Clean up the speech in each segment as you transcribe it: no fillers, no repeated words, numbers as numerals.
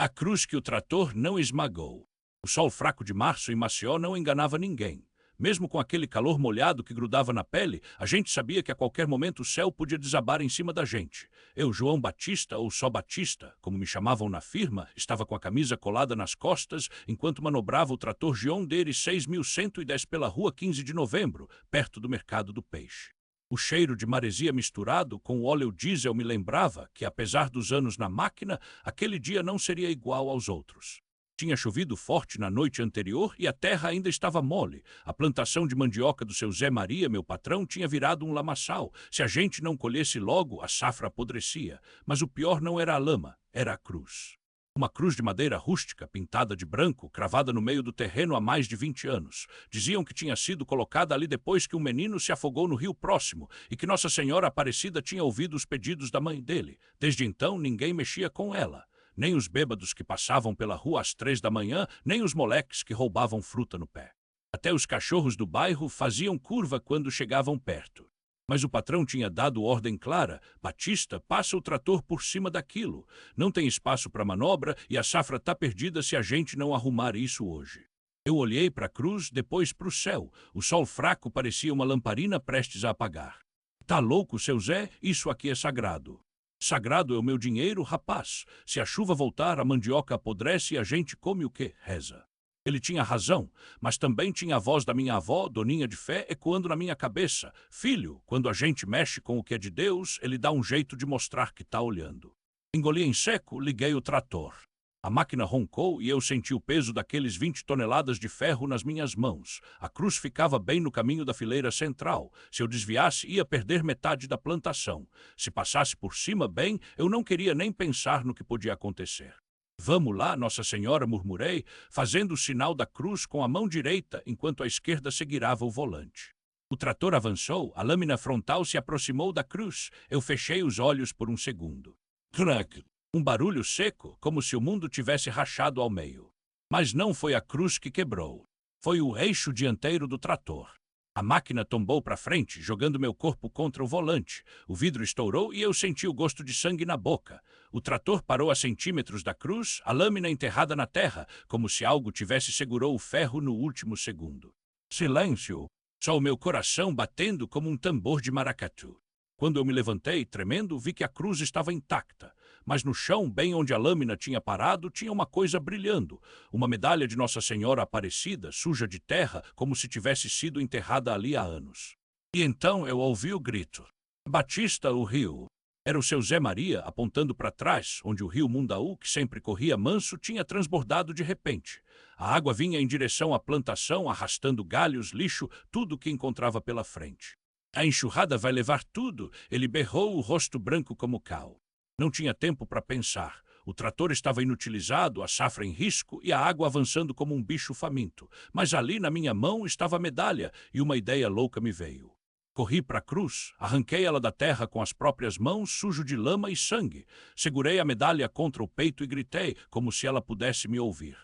A cruz que o trator não esmagou. O sol fraco de março em Maceió não enganava ninguém. Mesmo com aquele calor molhado que grudava na pele, a gente sabia que a qualquer momento o céu podia desabar em cima da gente. Eu, João Batista, ou só Batista, como me chamavam na firma, estava com a camisa colada nas costas enquanto manobrava o trator John Deere 6110 pela rua 15 de novembro, perto do mercado do peixe. O cheiro de maresia misturado com o óleo diesel me lembrava que, apesar dos anos na máquina, aquele dia não seria igual aos outros. Tinha chovido forte na noite anterior e a terra ainda estava mole. A plantação de mandioca do seu Zé Maria, meu patrão, tinha virado um lamaçal. Se a gente não colhesse logo, a safra apodrecia. Mas o pior não era a lama, era a cruz. Uma cruz de madeira rústica, pintada de branco, cravada no meio do terreno há mais de 20 anos. Diziam que tinha sido colocada ali depois que um menino se afogou no rio próximo e que Nossa Senhora Aparecida tinha ouvido os pedidos da mãe dele. Desde então, ninguém mexia com ela. Nem os bêbados que passavam pela rua às 3 da manhã, nem os moleques que roubavam fruta no pé. Até os cachorros do bairro faziam curva quando chegavam perto. Mas o patrão tinha dado ordem clara: Batista, passa o trator por cima daquilo. Não tem espaço para manobra e a safra está perdida se a gente não arrumar isso hoje. Eu olhei para a cruz, depois para o céu. O sol fraco parecia uma lamparina prestes a apagar. Tá louco, seu Zé? Isso aqui é sagrado. Sagrado é o meu dinheiro, rapaz. Se a chuva voltar, a mandioca apodrece e a gente come o quê? Reza. Ele tinha razão, mas também tinha a voz da minha avó, Doninha de Fé, ecoando na minha cabeça. Filho, quando a gente mexe com o que é de Deus, ele dá um jeito de mostrar que tá olhando. Engoli em seco, liguei o trator. A máquina roncou e eu senti o peso daqueles 20 toneladas de ferro nas minhas mãos. A cruz ficava bem no caminho da fileira central. Se eu desviasse, ia perder metade da plantação. Se passasse por cima bem, eu não queria nem pensar no que podia acontecer. Vamos lá, Nossa Senhora, murmurei, fazendo o sinal da cruz com a mão direita, enquanto a esquerda segurava o volante. O trator avançou, a lâmina frontal se aproximou da cruz. Eu fechei os olhos por um segundo. Crack! Um barulho seco, como se o mundo tivesse rachado ao meio. Mas não foi a cruz que quebrou. Foi o eixo dianteiro do trator. A máquina tombou para frente, jogando meu corpo contra o volante. O vidro estourou e eu senti o gosto de sangue na boca. O trator parou a centímetros da cruz, a lâmina enterrada na terra, como se algo tivesse segurou o ferro no último segundo. Silêncio! Só o meu coração batendo como um tambor de maracatu. Quando eu me levantei, tremendo, vi que a cruz estava intacta. Mas no chão, bem onde a lâmina tinha parado, tinha uma coisa brilhando. Uma medalha de Nossa Senhora Aparecida, suja de terra, como se tivesse sido enterrada ali há anos. E então eu ouvi o grito. Batista, o rio. Era o seu Zé Maria, apontando para trás, onde o rio Mundaú, que sempre corria manso, tinha transbordado de repente. A água vinha em direção à plantação, arrastando galhos, lixo, tudo o que encontrava pela frente. A enxurrada vai levar tudo, ele berrou, o rosto branco como cal. Não tinha tempo para pensar. O trator estava inutilizado, a safra em risco e a água avançando como um bicho faminto. Mas ali na minha mão estava a medalha e uma ideia louca me veio. Corri para a cruz, arranquei ela da terra com as próprias mãos, sujo de lama e sangue. Segurei a medalha contra o peito e gritei, como se ela pudesse me ouvir.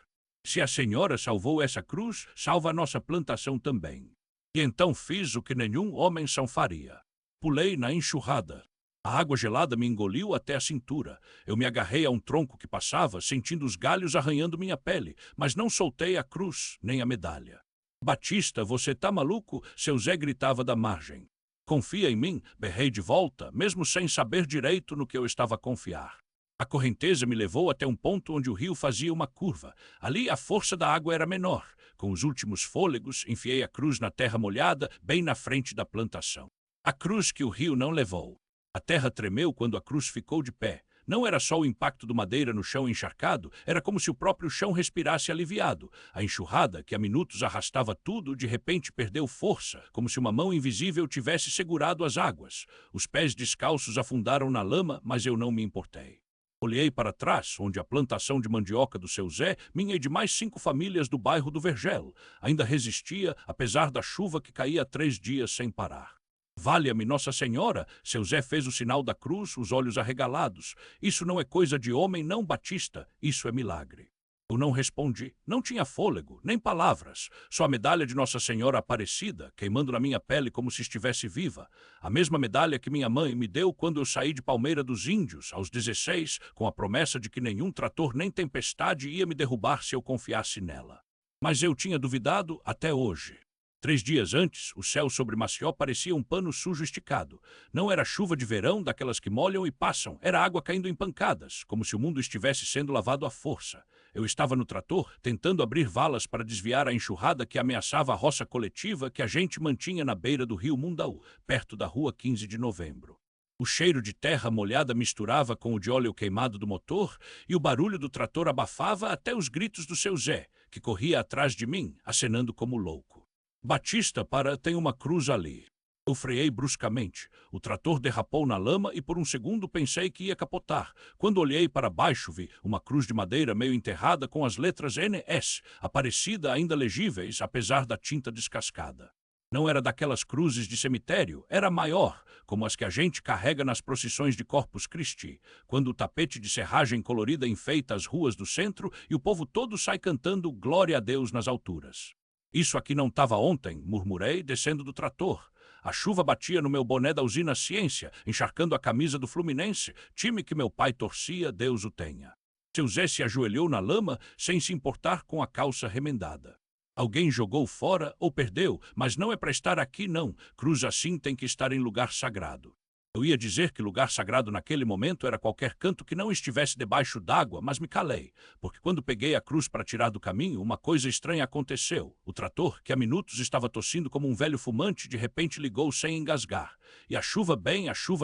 Se a Senhora salvou essa cruz, salva a nossa plantação também. E então fiz o que nenhum homem são faria. Pulei na enxurrada. A água gelada me engoliu até a cintura. Eu me agarrei a um tronco que passava, sentindo os galhos arranhando minha pele, mas não soltei a cruz nem a medalha. Batista, você tá maluco? Seu Zé gritava da margem. Confia em mim, berrei de volta, mesmo sem saber direito no que eu estava a confiar. A correnteza me levou até um ponto onde o rio fazia uma curva. Ali a força da água era menor. Com os últimos fôlegos, enfiei a cruz na terra molhada, bem na frente da plantação. A cruz que o rio não levou. A terra tremeu quando a cruz ficou de pé. Não era só o impacto do madeira no chão encharcado, era como se o próprio chão respirasse aliviado. A enxurrada, que há minutos arrastava tudo, de repente perdeu força, como se uma mão invisível tivesse segurado as águas. Os pés descalços afundaram na lama, mas eu não me importei. Olhei para trás, onde a plantação de mandioca do seu Zé, minha e de mais 5 famílias do bairro do Vergel, ainda resistia, apesar da chuva que caía há 3 dias sem parar. Valha-me Nossa Senhora! Seu Zé fez o sinal da cruz, os olhos arregalados. Isso não é coisa de homem, não, Batista. Isso é milagre. Eu não respondi. Não tinha fôlego, nem palavras. Só a medalha de Nossa Senhora Aparecida, queimando na minha pele como se estivesse viva. A mesma medalha que minha mãe me deu quando eu saí de Palmeira dos Índios, aos 16, com a promessa de que nenhum trator nem tempestade ia me derrubar se eu confiasse nela. Mas eu tinha duvidado até hoje. 3 dias antes, o céu sobre Maceió parecia um pano sujo esticado. Não era chuva de verão, daquelas que molham e passam. Era água caindo em pancadas, como se o mundo estivesse sendo lavado à força. Eu estava no trator, tentando abrir valas para desviar a enxurrada que ameaçava a roça coletiva que a gente mantinha na beira do rio Mundaú, perto da rua 15 de Novembro. O cheiro de terra molhada misturava com o de óleo queimado do motor e o barulho do trator abafava até os gritos do seu Zé, que corria atrás de mim, acenando como louco. Batista, tem uma cruz ali. Eu freiei bruscamente. O trator derrapou na lama e por um segundo pensei que ia capotar. Quando olhei para baixo, vi uma cruz de madeira meio enterrada com as letras NS, Aparecida ainda legíveis, apesar da tinta descascada. Não era daquelas cruzes de cemitério, era maior, como as que a gente carrega nas procissões de Corpus Christi, quando o tapete de serragem colorida enfeita as ruas do centro e o povo todo sai cantando Glória a Deus nas alturas. Isso aqui não estava ontem, murmurei, descendo do trator. A chuva batia no meu boné da usina Ciência, encharcando a camisa do Fluminense, time que meu pai torcia, Deus o tenha. Seu Zé se ajoelhou na lama, sem se importar com a calça remendada. Alguém jogou fora ou perdeu, mas não é para estar aqui não. Cruz assim tem que estar em lugar sagrado. Eu ia dizer que lugar sagrado naquele momento era qualquer canto que não estivesse debaixo d'água, mas me calei, porque quando peguei a cruz para tirar do caminho, uma coisa estranha aconteceu. O trator, que há minutos estava tossindo como um velho fumante, de repente ligou sem engasgar. E a chuva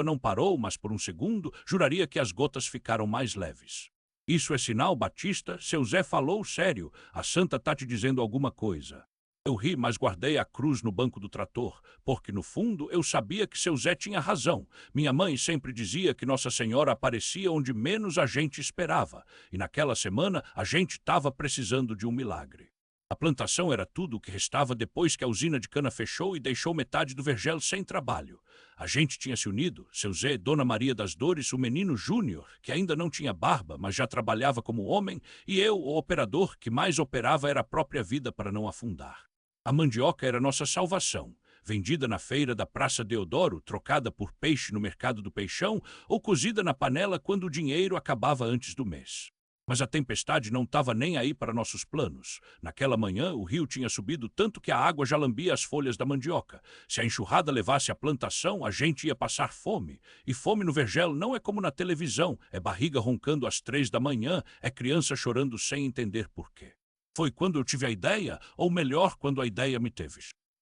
não parou, mas por um segundo, juraria que as gotas ficaram mais leves. Isso é sinal, Batista? Seu Zé falou sério. A santa tá te dizendo alguma coisa. Eu ri, mas guardei a cruz no banco do trator, porque, no fundo, eu sabia que seu Zé tinha razão. Minha mãe sempre dizia que Nossa Senhora aparecia onde menos a gente esperava, e naquela semana a gente estava precisando de um milagre. A plantação era tudo o que restava depois que a usina de cana fechou e deixou metade do vergel sem trabalho. A gente tinha se unido, seu Zé, Dona Maria das Dores, o menino Júnior, que ainda não tinha barba, mas já trabalhava como homem, e eu, o operador, que mais operava era a própria vida para não afundar. A mandioca era nossa salvação, vendida na feira da Praça Deodoro, trocada por peixe no mercado do Peixão ou cozida na panela quando o dinheiro acabava antes do mês. Mas a tempestade não estava nem aí para nossos planos. Naquela manhã, o rio tinha subido tanto que a água já lambia as folhas da mandioca. Se a enxurrada levasse a plantação, a gente ia passar fome. E fome no vergel não é como na televisão, é barriga roncando às 3 da manhã, é criança chorando sem entender por quê. Foi quando eu tive a ideia, ou melhor, quando a ideia me teve.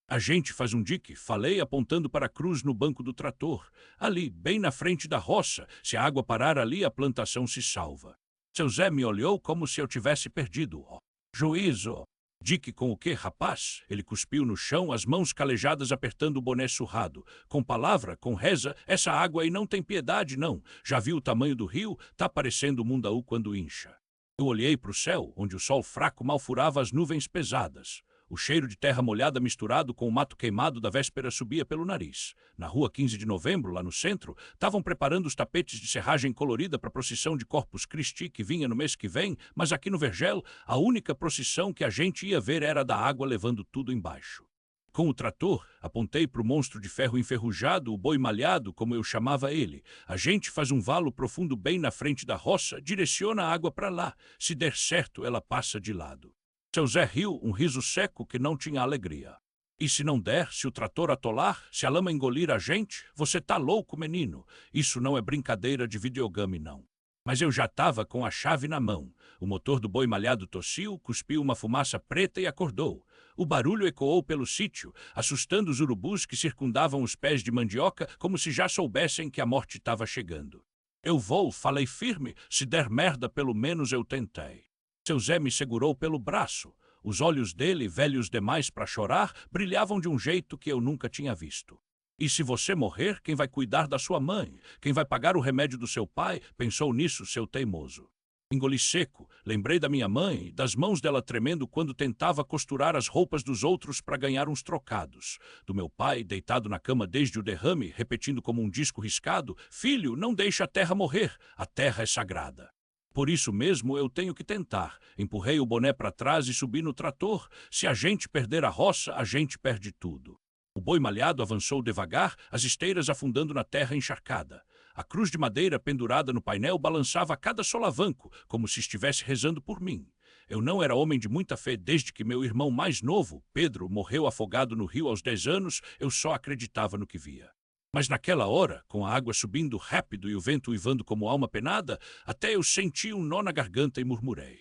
A gente faz um dique, falei apontando para a cruz no banco do trator. Ali, bem na frente da roça, se a água parar ali, a plantação se salva. Seu Zé me olhou como se eu tivesse perdido. Oh, juízo! Dique com o quê, rapaz? Ele cuspiu no chão, as mãos calejadas apertando o boné surrado. Com palavra, com reza, essa água aí não tem piedade, não. Já viu o tamanho do rio? Tá parecendo o Mundaú quando incha. Eu olhei para o céu, onde o sol fraco mal furava as nuvens pesadas. O cheiro de terra molhada misturado com o mato queimado da véspera subia pelo nariz. Na rua 15 de Novembro, lá no centro, estavam preparando os tapetes de serragem colorida para a procissão de Corpus Christi que vinha no mês que vem, mas aqui no Vergel, a única procissão que a gente ia ver era da água levando tudo embaixo. Com o trator, apontei para o monstro de ferro enferrujado, o boi malhado, como eu chamava ele. A gente faz um valo profundo bem na frente da roça, direciona a água para lá. Se der certo, ela passa de lado. Seu Zé riu, um riso seco que não tinha alegria. E se não der, se o trator atolar, se a lama engolir a gente, você tá louco, menino. Isso não é brincadeira de videogame, não. Mas eu já estava com a chave na mão. O motor do boi malhado tossiu, cuspiu uma fumaça preta e acordou. O barulho ecoou pelo sítio, assustando os urubus que circundavam os pés de mandioca como se já soubessem que a morte estava chegando. Eu vou, falei firme, se der merda pelo menos eu tentei. Seu Zé me segurou pelo braço. Os olhos dele, velhos demais para chorar, brilhavam de um jeito que eu nunca tinha visto. E se você morrer, quem vai cuidar da sua mãe? Quem vai pagar o remédio do seu pai? Pensou nisso, seu teimoso. Engoli seco, lembrei da minha mãe, das mãos dela tremendo quando tentava costurar as roupas dos outros para ganhar uns trocados. Do meu pai, deitado na cama desde o derrame, repetindo como um disco riscado, filho, não deixe a terra morrer, a terra é sagrada. Por isso mesmo eu tenho que tentar. Empurrei o boné para trás e subi no trator. Se a gente perder a roça, a gente perde tudo. O boi malhado avançou devagar, as esteiras afundando na terra encharcada. A cruz de madeira pendurada no painel balançava a cada solavanco, como se estivesse rezando por mim. Eu não era homem de muita fé desde que meu irmão mais novo, Pedro, morreu afogado no rio aos 10 anos, eu só acreditava no que via. Mas naquela hora, com a água subindo rápido e o vento uivando como alma penada, até eu senti um nó na garganta e murmurei: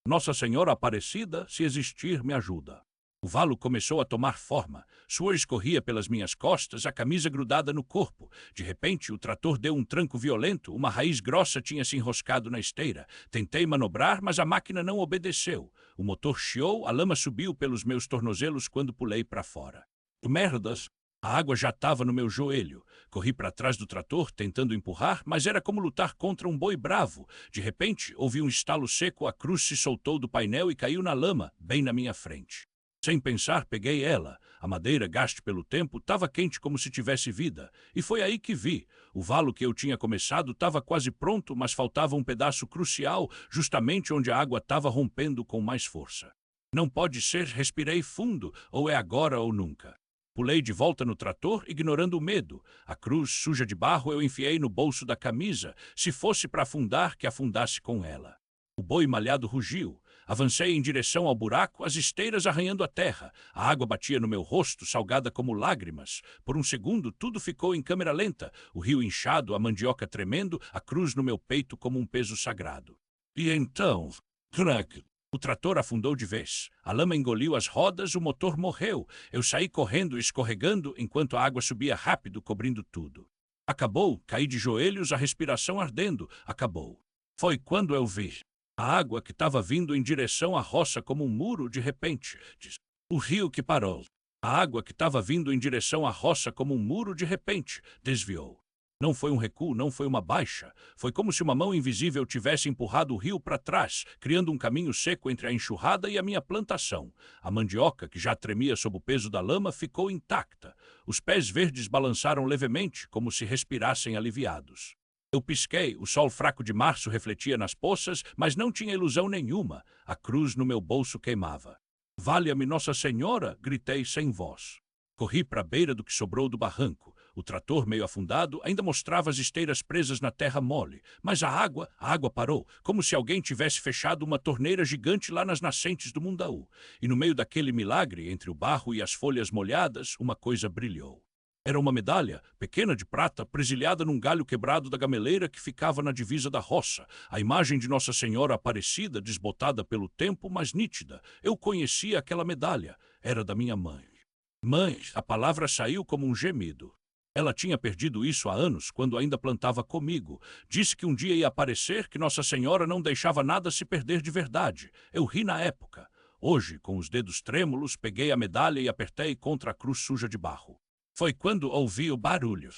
Nossa Senhora Aparecida, se existir, me ajuda. O valo começou a tomar forma. Suor escorria pelas minhas costas, a camisa grudada no corpo. De repente, o trator deu um tranco violento, uma raiz grossa tinha se enroscado na esteira. Tentei manobrar, mas a máquina não obedeceu. O motor chiou, a lama subiu pelos meus tornozelos quando pulei para fora. Merdas! A água já estava no meu joelho. Corri para trás do trator, tentando empurrar, mas era como lutar contra um boi bravo. De repente, ouvi um estalo seco, a cruz se soltou do painel e caiu na lama, bem na minha frente. Sem pensar, peguei ela. A madeira, gaste pelo tempo, estava quente como se tivesse vida. E foi aí que vi. O valo que eu tinha começado estava quase pronto, mas faltava um pedaço crucial, justamente onde a água estava rompendo com mais força. Não pode ser, respirei fundo, ou é agora ou nunca. Pulei de volta no trator, ignorando o medo. A cruz, suja de barro, eu enfiei no bolso da camisa. Se fosse para afundar, que afundasse com ela. O boi malhado rugiu. Avancei em direção ao buraco, as esteiras arranhando a terra. A água batia no meu rosto, salgada como lágrimas. Por um segundo, tudo ficou em câmera lenta. O rio inchado, a mandioca tremendo, a cruz no meu peito como um peso sagrado. E então, crack! O trator afundou de vez. A lama engoliu as rodas, o motor morreu. Eu saí correndo, escorregando, enquanto a água subia rápido, cobrindo tudo. Acabou, caí de joelhos, a respiração ardendo. Acabou. Foi quando eu vi a água que estava vindo em direção à roça como um muro, de repente. O rio que parou. A água que estava vindo em direção à roça como um muro, de repente, desviou. Não foi um recuo, não foi uma baixa. Foi como se uma mão invisível tivesse empurrado o rio para trás, criando um caminho seco entre a enxurrada e a minha plantação. A mandioca, que já tremia sob o peso da lama, ficou intacta. Os pés verdes balançaram levemente, como se respirassem aliviados. Eu pisquei, o sol fraco de março refletia nas poças, mas não tinha ilusão nenhuma. A cruz no meu bolso queimava. Valha-me Nossa Senhora! Gritei sem voz. Corri para a beira do que sobrou do barranco. O trator, meio afundado, ainda mostrava as esteiras presas na terra mole. Mas a água parou, como se alguém tivesse fechado uma torneira gigante lá nas nascentes do Mundaú. E no meio daquele milagre, entre o barro e as folhas molhadas, uma coisa brilhou. Era uma medalha, pequena de prata, presilhada num galho quebrado da gameleira que ficava na divisa da roça. A imagem de Nossa Senhora Aparecida, desbotada pelo tempo, mas nítida. Eu conhecia aquela medalha. Era da minha mãe. Mãe, a palavra saiu como um gemido. Ela tinha perdido isso há anos, quando ainda plantava comigo. Disse que um dia ia aparecer, que Nossa Senhora não deixava nada se perder de verdade. Eu ri na época. Hoje, com os dedos trêmulos, peguei a medalha e apertei contra a cruz suja de barro. Foi quando ouvi o barulho.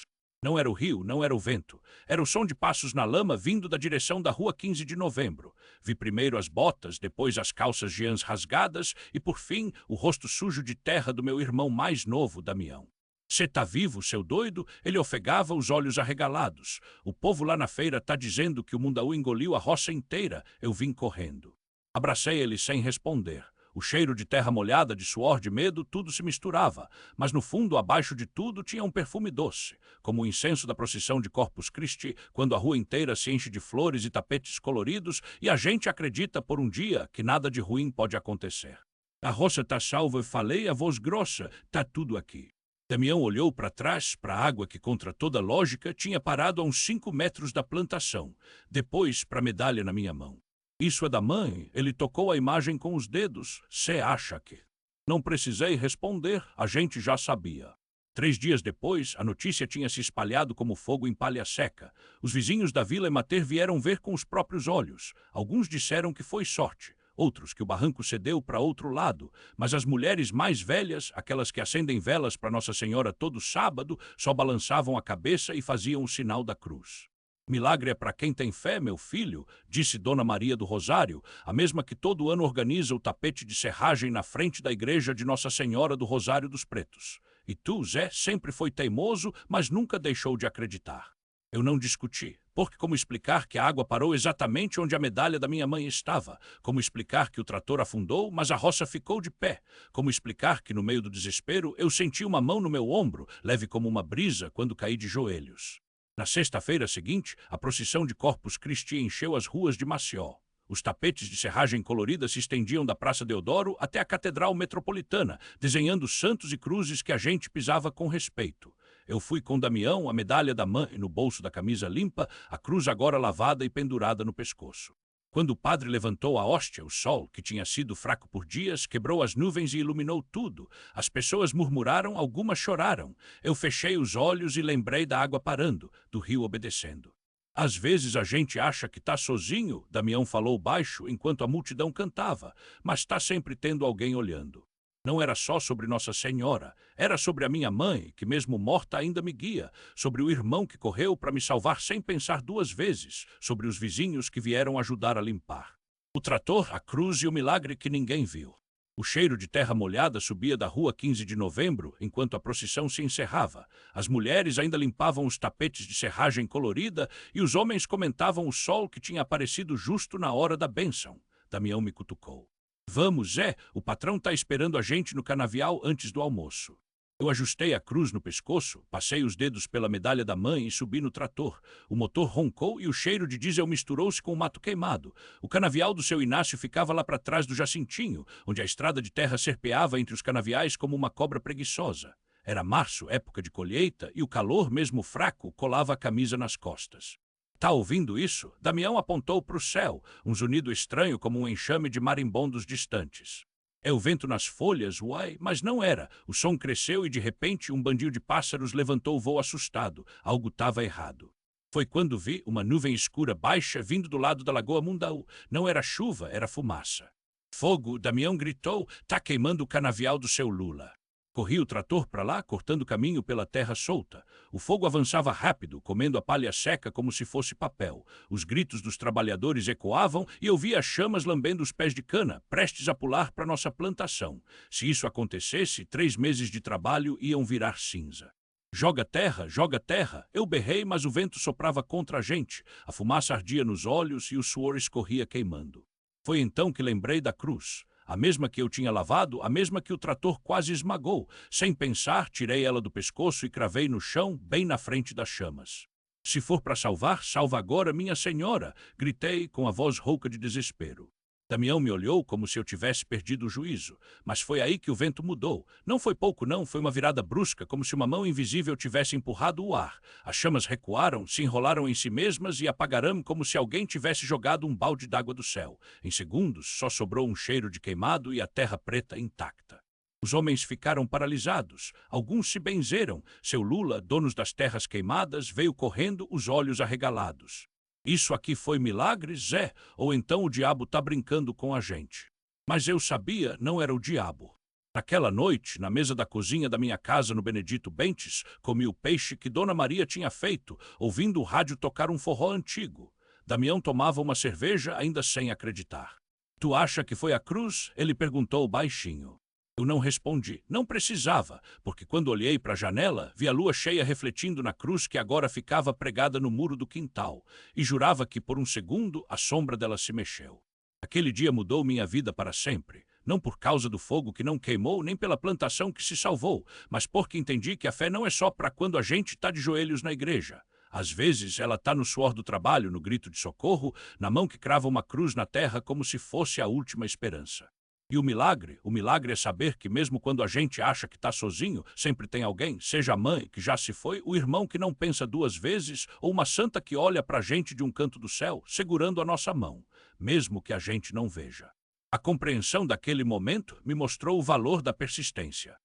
Não era o rio, não era o vento. Era o som de passos na lama vindo da direção da rua 15 de novembro. Vi primeiro as botas, depois as calças jeans rasgadas e, por fim, o rosto sujo de terra do meu irmão mais novo, Damião. Cê tá vivo, seu doido? Ele ofegava, os olhos arregalados. O povo lá na feira tá dizendo que o Mundaú engoliu a roça inteira. Eu vim correndo. Abracei ele sem responder. O cheiro de terra molhada, de suor, de medo, tudo se misturava. Mas no fundo, abaixo de tudo, tinha um perfume doce, como o incenso da procissão de Corpus Christi, quando a rua inteira se enche de flores e tapetes coloridos e a gente acredita por um dia que nada de ruim pode acontecer. A roça tá salva, falei a voz grossa, tá tudo aqui. Damião olhou para trás, para a água que, contra toda lógica, tinha parado a uns 5 metros da plantação. Depois, para a medalha na minha mão. Isso é da mãe? Ele tocou a imagem com os dedos. Cê acha que... Não precisei responder, a gente já sabia. 3 dias depois, a notícia tinha se espalhado como fogo em palha seca. Os vizinhos da Vila Emater vieram ver com os próprios olhos. Alguns disseram que foi sorte. Outros que o barranco cedeu para outro lado, mas as mulheres mais velhas, aquelas que acendem velas para Nossa Senhora todo sábado, só balançavam a cabeça e faziam o sinal da cruz. Milagre é para quem tem fé, meu filho, disse Dona Maria do Rosário, a mesma que todo ano organiza o tapete de serragem na frente da igreja de Nossa Senhora do Rosário dos Pretos. E tu, Zé, sempre foi teimoso, mas nunca deixou de acreditar. Eu não discuti. Porque como explicar que a água parou exatamente onde a medalha da minha mãe estava? Como explicar que o trator afundou, mas a roça ficou de pé? Como explicar que, no meio do desespero, eu senti uma mão no meu ombro, leve como uma brisa, quando caí de joelhos? Na sexta-feira seguinte, a procissão de Corpus Christi encheu as ruas de Maceió. Os tapetes de serragem colorida se estendiam da Praça Deodoro até a Catedral Metropolitana, desenhando santos e cruzes que a gente pisava com respeito. Eu fui com Damião, a medalha da mãe no bolso da camisa limpa, a cruz agora lavada e pendurada no pescoço. Quando o padre levantou a hóstia, o sol, que tinha sido fraco por dias, quebrou as nuvens e iluminou tudo. As pessoas murmuraram, algumas choraram. Eu fechei os olhos e lembrei da água parando, do rio obedecendo. Às vezes a gente acha que está sozinho, Damião falou baixo enquanto a multidão cantava, mas está sempre tendo alguém olhando. Não era só sobre Nossa Senhora, era sobre a minha mãe, que mesmo morta ainda me guia, sobre o irmão que correu para me salvar sem pensar duas vezes, sobre os vizinhos que vieram ajudar a limpar. O trator, a cruz e o milagre que ninguém viu. O cheiro de terra molhada subia da rua 15 de novembro, enquanto a procissão se encerrava. As mulheres ainda limpavam os tapetes de serragem colorida e os homens comentavam o sol que tinha aparecido justo na hora da bênção. Damião me cutucou. Vamos, Zé, o patrão está esperando a gente no canavial antes do almoço. Eu ajustei a cruz no pescoço, passei os dedos pela medalha da mãe e subi no trator. O motor roncou e o cheiro de diesel misturou-se com o mato queimado. O canavial do seu Inácio ficava lá para trás do Jacintinho, onde a estrada de terra serpeava entre os canaviais como uma cobra preguiçosa. Era março, época de colheita, e o calor, mesmo fraco, colava a camisa nas costas. Tá ouvindo isso? Damião apontou para o céu, um zunido estranho como um enxame de marimbondos distantes. É o vento nas folhas, uai, mas não era. O som cresceu e de repente um bandil de pássaros levantou o voo assustado. Algo estava errado. Foi quando vi uma nuvem escura baixa vindo do lado da Lagoa Mundaú. Não era chuva, era fumaça. Fogo, Damião gritou, tá queimando o canavial do seu Lula. Corri o trator para lá, cortando caminho pela terra solta. O fogo avançava rápido, comendo a palha seca como se fosse papel. Os gritos dos trabalhadores ecoavam e eu via as chamas lambendo os pés de cana, prestes a pular para nossa plantação. Se isso acontecesse, 3 meses de trabalho iam virar cinza. Joga terra, joga terra. Eu berrei, mas o vento soprava contra a gente. A fumaça ardia nos olhos e o suor escorria queimando. Foi então que lembrei da cruz. A mesma que eu tinha lavado, a mesma que o trator quase esmagou. Sem pensar, tirei ela do pescoço e cravei no chão, bem na frente das chamas. Se for para salvar, salva agora, minha senhora! Gritei com a voz rouca de desespero. Damião me olhou como se eu tivesse perdido o juízo. Mas foi aí que o vento mudou. Não foi pouco não, foi uma virada brusca, como se uma mão invisível tivesse empurrado o ar. As chamas recuaram, se enrolaram em si mesmas e apagaram como se alguém tivesse jogado um balde d'água do céu. Em segundos, só sobrou um cheiro de queimado e a terra preta intacta. Os homens ficaram paralisados. Alguns se benzeram. Seu Lula, donos das terras queimadas, veio correndo, os olhos arregalados. Isso aqui foi milagre, Zé? Ou então o diabo tá brincando com a gente? Mas eu sabia, não era o diabo. Naquela noite, na mesa da cozinha da minha casa no Benedito Bentes, comi o peixe que Dona Maria tinha feito, ouvindo o rádio tocar um forró antigo. Damião tomava uma cerveja ainda sem acreditar. Tu acha que foi a cruz? Ele perguntou baixinho. Eu não respondi. Não precisava, porque quando olhei para a janela, vi a lua cheia refletindo na cruz que agora ficava pregada no muro do quintal, e jurava que, por um segundo, a sombra dela se mexeu. Aquele dia mudou minha vida para sempre, não por causa do fogo que não queimou, nem pela plantação que se salvou, mas porque entendi que a fé não é só para quando a gente está de joelhos na igreja. Às vezes, ela está no suor do trabalho, no grito de socorro, na mão que crava uma cruz na terra como se fosse a última esperança. E o milagre é saber que mesmo quando a gente acha que está sozinho, sempre tem alguém, seja a mãe que já se foi, o irmão que não pensa 2 vezes, ou uma santa que olha para a gente de um canto do céu, segurando a nossa mão, mesmo que a gente não veja. A compreensão daquele momento me mostrou o valor da persistência.